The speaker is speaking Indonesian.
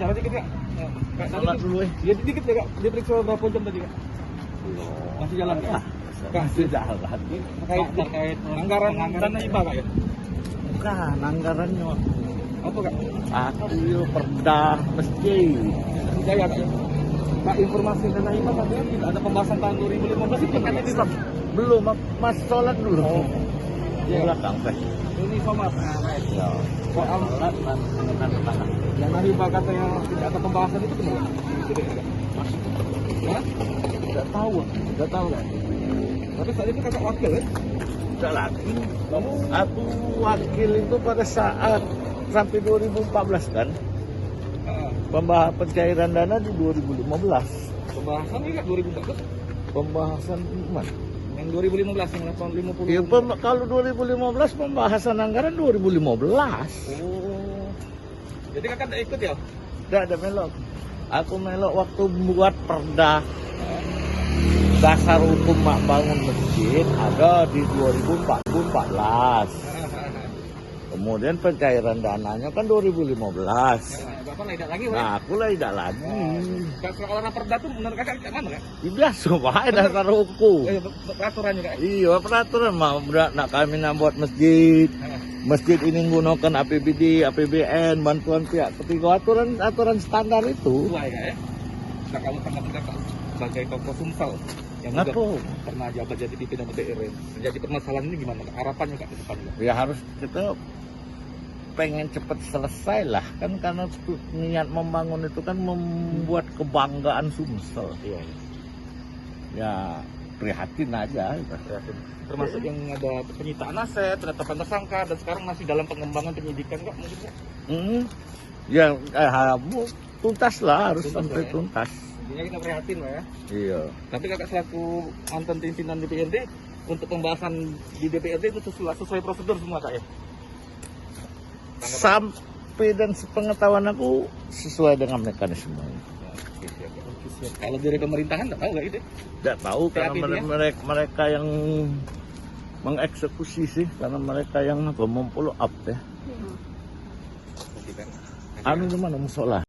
bicara dikit Kak. Ya, Kak, Sholat dulu Ya dikit ya Kak, diperiksa berapa jam tadi Kak? Masih jalan Kak? Kak, masih jalan. terkait anggaran dana hibah Kak ya? Bukan, anggarannya. Apa Kak? Aku yo perda masjid. Jaya Kak ya? Kak, informasi dana hibah katanya tidak ada pembahasan tahun 2015 itu kan ini Bang? Belum, mas sholat dulu. Oh. Di belakang teh. Ini Somad. Ya. Soal Sholat dan tangan. dana hibah katanya tidak ada pembahasan itu gimana? Ya? Tidak tahu, tidak tahu kan. Tapi saat itu kakak wakil ya? Tidak lagi. Kamu Aku wakil itu pada saat sampai 2014 kan. Pembahasan pencairan dana di 2015. Pembahasan ini Kak 2014? Pembahasan mana? Yang 2015 yang 850. Ya, kalau 2015 pembahasan anggaran 2015. Oh. Jadi kakak tidak ikut ya? Tidak ada melok. Aku melok waktu buat perda dasar hukum mak bangun masjid ada di 2014. Kemudian pencairan dananya kan 2015. Bapak tidak lagi Pak? Nah, aku lah tidak lagi. Kalau raperda tuh menurut kakak kayak mana Kak? Biasa wae dasar hukum. Peraturannya Kak? Iya, peraturan mah nak kami nak buat masjid. Masjid ini menggunakan APBD, APBN, bantuan pihak ketiga, aturan standar itu. Tua ya? Nah kalau teman kakak sebagai tokoh Sumsel yang juga Ngaku. pernah jabat jadi pimpinan DPR, menjadi permasalahan ini gimana Kak? Harapannya Kak ke depannya? Ya harus kita pengen cepat selesai lah kan, karena niat membangun itu kan membuat kebanggaan Sumsel. Iya. Ya prihatin aja gitu. Termasuk yang ada penyitaan aset, penetapan tersangka, dan sekarang masih dalam pengembangan penyidikan Kak mungkin Kak? Ya tuntas lah, harus Tuntas sampai lah ya. tuntas. Intinya kita prihatin Pak ya. Iya. Tapi kakak selaku mantan pimpinan DPRD, untuk pembahasan di DPRD itu sesuai prosedur semua Kak ya? Sampai dan sepengetahuan aku sesuai dengan mekanisme. Oke, siap. Kalau dari pemerintahan nggak tahu nggak itu? Tidak tahu karena Kreatif, ya? mereka yang mengeksekusi sih, karena mereka yang memfollow up ya. Anu di mana musola?